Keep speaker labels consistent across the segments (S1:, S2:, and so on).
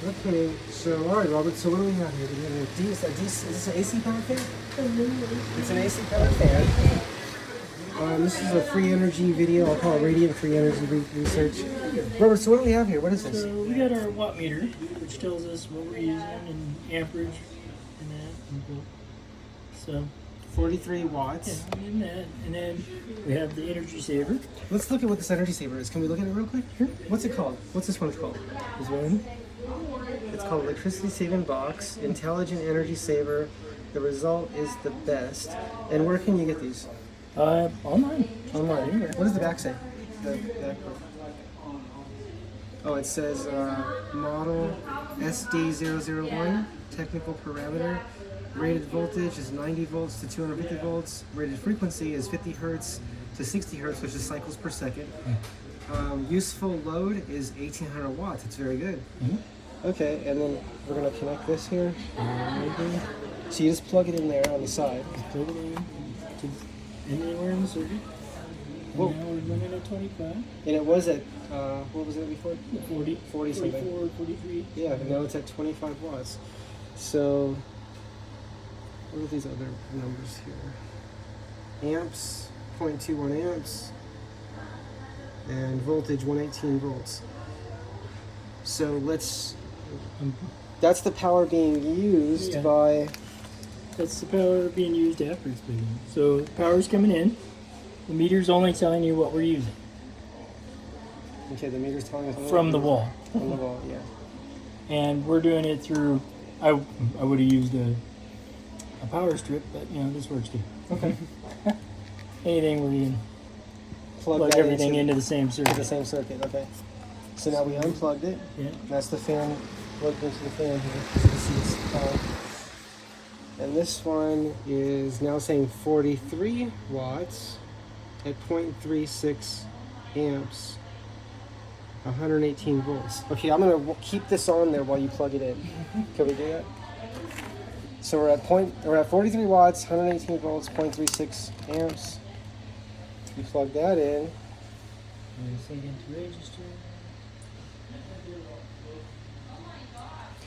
S1: Okay, so all right, Robert. So what do we have here? We have is this an AC power fan? It's an AC power fan. This is a free energy video. I'll call it Radiant Free Energy Research. Robert, so what do we have here? What is this?
S2: So we got our watt meter, which tells us what we're using in amperage and that. And so
S1: 43 watts.
S2: yeah, and that, and then we have the energy saver.
S1: Let's look at what this energy saver is. Can we look at it real quick? Sure. What's it called? What's this one called?
S2: This one.
S1: It's called Electricity Saving Box, Intelligent Energy Saver. The result is the best. And where can you get these?
S2: Online.
S1: Online. What does the back say? The back. Oh, it says model SD001, technical parameter. Rated voltage is 90 volts to 250 volts. Rated frequency is 50 hertz to 60 hertz, which is cycles per second. Useful load is 1800 watts. It's very good. Okay, and then we're going to connect this here. So you just plug it in there on the side.
S2: Plug it in to anywhere in the circuit.
S1: Whoa.
S2: Now we're running at 25.
S1: And it was at, what was it before?
S2: 40,
S1: 40 something.
S2: 44, 43.
S1: Yeah, and now it's at 25 watts. So, what are these other numbers here? Amps, 0.21 amps, and voltage 118 volts. So that's the power being used by...
S2: That's the power being used after it's been in. So power's coming in. The meter's only telling you what we're using.
S1: Okay, the meter's telling us...
S2: From the wall.
S1: From the wall, yeah.
S2: And we're doing it through... I would have used a power strip, but this works too.
S1: Okay.
S2: Anything where you can plug everything into the same circuit.
S1: The same circuit, okay. So now we unplugged it.
S2: Yeah.
S1: That's the fan plugged into the fan here. So you can see it's on. And this one is now saying 43 watts at 0.36 amps, 118 volts. Okay, I'm gonna keep this on there while you plug it in. Can we do that? So we're at 43 watts, 118 volts, 0.36 amps. You plug that in.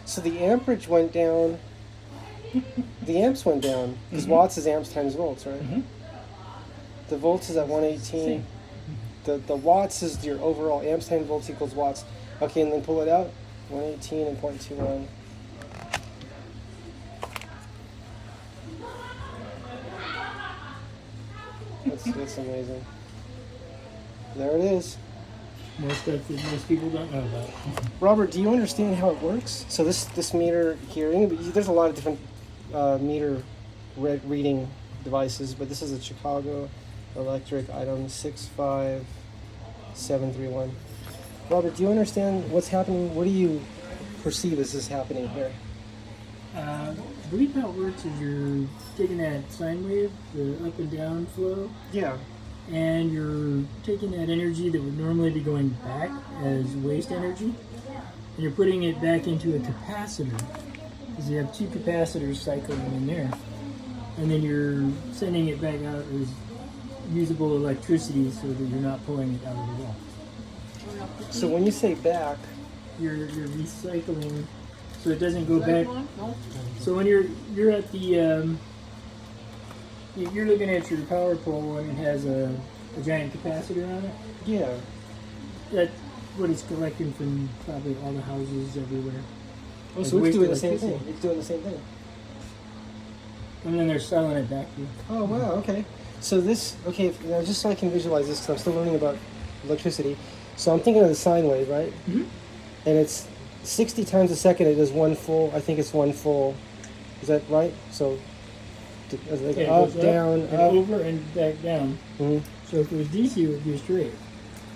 S1: So the amperage went down. The amps went down because watts is amps times volts, right? The volts is at 118. The watts is your overall amps times volts equals watts. Okay, and then pull it out. 118 and 0.21. That's amazing. There it is.
S2: More stuff that most people don't know about.
S1: Robert, do you understand how it works? So this meter here, there's a lot of different meter reading devices, but this is a Chicago Electric item 65731. Robert, do you understand what's happening? What do you perceive as this happening here?
S2: I believe how it works is you're taking that sine wave, the up and down flow,
S1: Yeah.
S2: and you're taking that energy that would normally be going back as waste energy, and you're putting it back into a capacitor, because you have two capacitors cycling in there, and then you're sending it back out as usable electricity so that you're not pulling it out of the wall.
S1: So when you say back,
S2: You're recycling, so it doesn't go back. So when you're at the you're looking at your power pole and it has a giant capacitor on it.
S1: yeah.
S2: That's what it's collecting from probably all the houses everywhere.
S1: Oh,
S2: As
S1: so it's
S2: waste
S1: doing the same
S2: electricity.
S1: thing. It's doing the same thing.
S2: And then they're selling it back to you.
S1: Oh, wow, okay. So now just so I can visualize this, because I'm still learning about electricity. So I'm thinking of the sine wave, right?
S2: Mm-hmm.
S1: And it's 60 times a second, it does one full, I think it's one full, is that right? So, like
S2: Yeah,
S1: up,
S2: it goes
S1: down,
S2: and
S1: up.
S2: over and back down.
S1: Mhm.
S2: So if it was DC, it would be straight.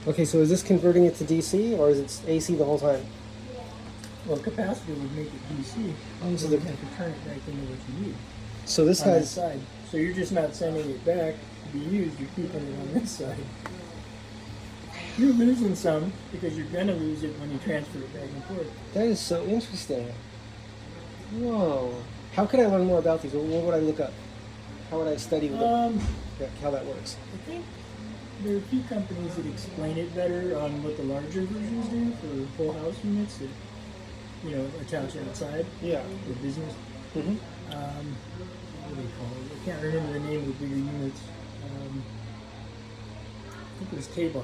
S1: Okay, so is this converting it to DC, or is it AC the whole time?
S2: Well, capacitor would make it DC.
S1: So
S2: So you have to turn it back into what you need
S1: So this
S2: on that
S1: has,
S2: side. So you're just not sending it back to be used, you're keeping it on this side. You're losing some because you're going to lose it when you transfer it back and forth.
S1: that is so interesting. Whoa. How could I learn more about these? What would I look up? How would I study how that works?
S2: I think there are a few companies that explain it better on what the larger versions do for full house units. attach outside
S1: Yeah.
S2: for business.
S1: Mm-hmm.
S2: What do they call it? I can't remember the name of the bigger units. I think it was K-bar.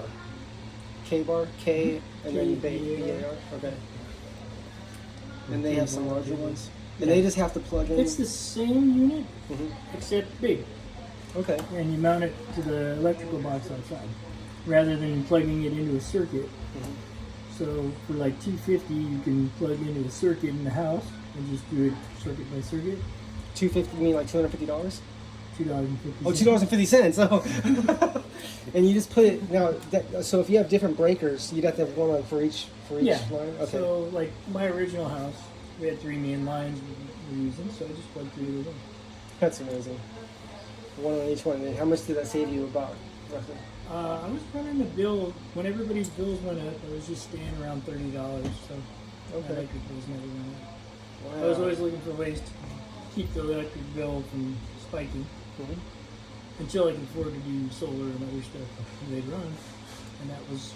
S1: K-bar, K, and then
S2: K-B-A-R.
S1: B-A-R. Okay. And they have some larger ones. And
S2: Yeah.
S1: they just have to plug in.
S2: It's the same unit,
S1: Mhm.
S2: except big.
S1: Okay.
S2: And you mount it to the electrical box outside, rather than plugging it into a circuit. So for like $250, you can plug into a circuit in the house and just do it circuit by circuit.
S1: $250, you mean like $250?
S2: $2.50.
S1: Oh, $2.50. Oh. And you just put it now. So if you have different breakers, you'd have to have one on for each
S2: Yeah.
S1: line. Okay.
S2: So like my original house, we had 3 main lines we were using, so I just plugged 3 of those in.
S1: That's amazing. One on each one. And how much did that save you about, roughly?
S2: I was running the bill when everybody's bills went up. I was just staying around $30, so my
S1: Okay.
S2: electric bills never went up.
S1: Wow.
S2: I was always looking for ways to keep the electric bill from spiking
S1: Mhm.
S2: until I could afford to do solar and other stuff later on, and that was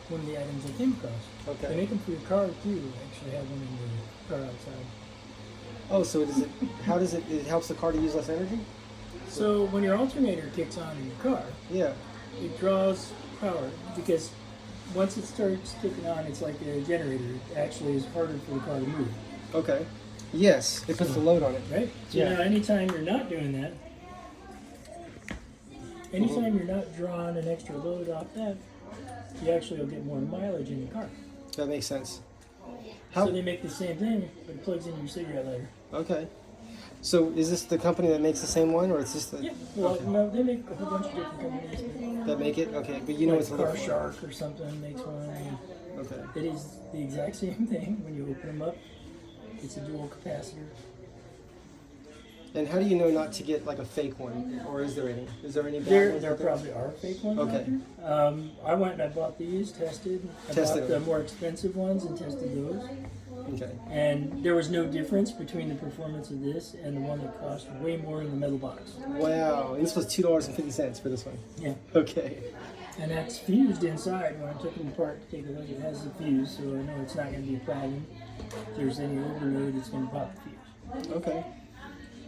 S2: one of the items I came across.
S1: Okay.
S2: They make them for your car too. I actually have one in the car outside.
S1: Oh, so does it? How does it? It helps the car to use less energy?
S2: So when your alternator kicks on in your car,
S1: Yeah.
S2: it draws power because once it starts kicking on, it's like a generator. It actually is harder for the car to move,
S1: Okay. Yes, it puts the load on it.
S2: right? So
S1: Yeah.
S2: now anytime you're not doing that, anytime you're not drawing an extra load off that, you actually will get more mileage in your car.
S1: That makes sense.
S2: So
S1: How?
S2: they make the same thing, but it plugs into your cigarette lighter.
S1: Okay. So is this the company that makes the same one, or it's just the
S2: Yeah, well,
S1: okay.
S2: no, they make a whole bunch of different companies.
S1: that make it? Okay, but you know
S2: Like
S1: it's a
S2: Car
S1: little.
S2: Shark or something makes one. And
S1: Okay.
S2: it is the exact same thing when you open them up. It's a dual capacitor.
S1: And how do you know not to get like a fake one, or is there any? Is there any bad
S2: There
S1: ones out
S2: probably are fake ones out
S1: Okay.
S2: there. I went and I bought these, tested. I
S1: Tested
S2: bought the
S1: them.
S2: more expensive ones and tested those.
S1: Okay.
S2: And there was no difference between the performance of this and the one that cost way more in the metal box.
S1: Wow. And this was $2.50 for this one.
S2: Yeah.
S1: Okay.
S2: And that's fused inside. When I took them apart to take a look, it has the fuse, so I know it's not going to be a problem. If there's any overload, it's going to pop the fuse.
S1: Okay.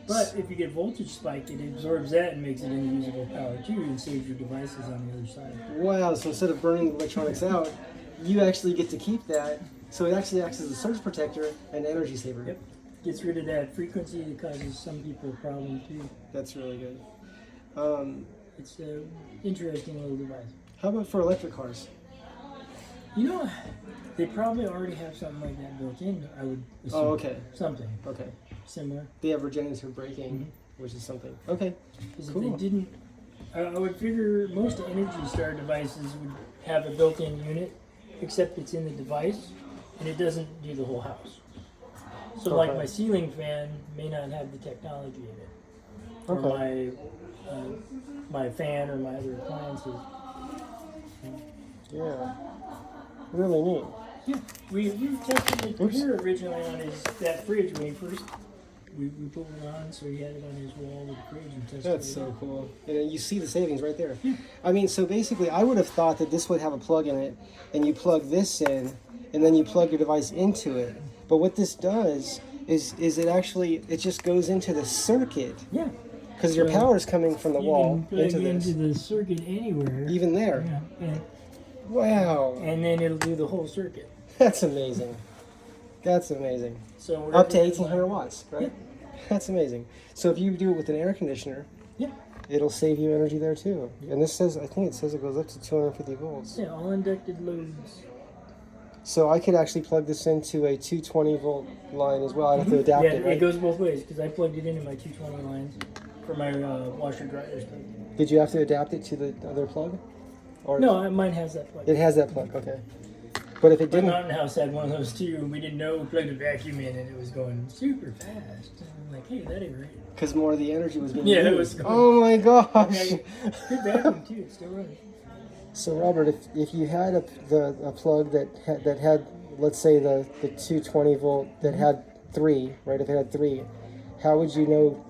S2: But if you get voltage spike, it absorbs that and makes it into usable power too, and saves your devices on the other side.
S1: Wow. So instead of burning the electronics out, you actually get to keep that. So it actually acts as a surge protector and energy saver.
S2: Yep. Gets rid of that frequency that causes some people a problem too.
S1: That's really good.
S2: It's an interesting little device.
S1: How about for electric cars?
S2: You know, they probably already have something like that built in, I would assume.
S1: Oh, okay.
S2: Something
S1: Okay.
S2: similar.
S1: They have regenerative braking, which is something. Okay.
S2: Because
S1: Cool.
S2: if they didn't, I would figure most Energy Star devices would have a built-in unit, except it's in the device, and it doesn't do the whole house. So like
S1: Okay.
S2: my ceiling fan may not have the technology in it, or
S1: Okay.
S2: my fan or my other appliances.
S1: Yeah. Really neat.
S2: Yeah, we tested it
S1: Oops.
S2: here originally on that fridge when he first. We put one on, so he had it on his wall of the fridge and tested
S1: That's
S2: it.
S1: so cool. And you see the savings right there. I mean, so basically, I would have thought that this would have a plug in it, and you plug this in, and then you plug your device into it. But what this does is it just goes into the circuit,
S2: Yeah.
S1: because your
S2: So
S1: power is coming from the
S2: You
S1: wall
S2: can plug
S1: into this.
S2: into the circuit anywhere.
S1: Even there.
S2: Yeah.
S1: Wow.
S2: And then it'll do the whole circuit.
S1: That's amazing. That's amazing.
S2: So
S1: Up to
S2: wherever-
S1: 1,800 watts, right? That's amazing. So if you do it with an air conditioner,
S2: Yeah.
S1: it'll save you energy there too. And this says, I think it says it goes up to 250 volts.
S2: Yeah, all inducted loads.
S1: So I could actually plug this into a 220 volt line as well. I'd have to adapt
S2: Yeah,
S1: it, right?
S2: it goes both ways because I plugged it into my 220 lines for my washer dryer stuff.
S1: Did you have to adapt it to the other plug? Or
S2: No, mine has that plug.
S1: It has that plug, okay. But if it
S2: My
S1: didn't,
S2: mountain house had one of those too, and we didn't know. We plugged a vacuum in, and it was going super fast. And I'm like, hey, that ain't right.
S1: because more of the energy was being
S2: Yeah, it
S1: used.
S2: was going-
S1: Oh my gosh.
S2: Okay, good vacuum too. It's still running.
S1: So Robert, if you had a plug that had let's say the 220 volt that had 3, right? If it had 3, how would you know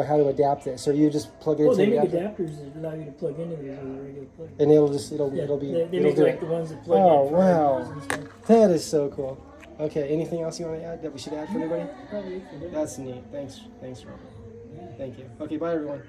S1: how to adapt this? Or you just plug it
S2: Well,
S1: into
S2: they
S1: the
S2: make
S1: adapter,
S2: adapters that allow you to plug into these with a regular plug.
S1: and it'll
S2: Yeah,
S1: be
S2: they
S1: it'll
S2: make
S1: do
S2: like
S1: it.
S2: the ones that plug
S1: Oh,
S2: in for
S1: wow.
S2: radios and stuff.
S1: That is so cool. Okay, anything else you want to add that we should add for anybody?
S2: Probably for them.
S1: That's neat. Thanks, Robert. Thank you. Okay, bye everyone.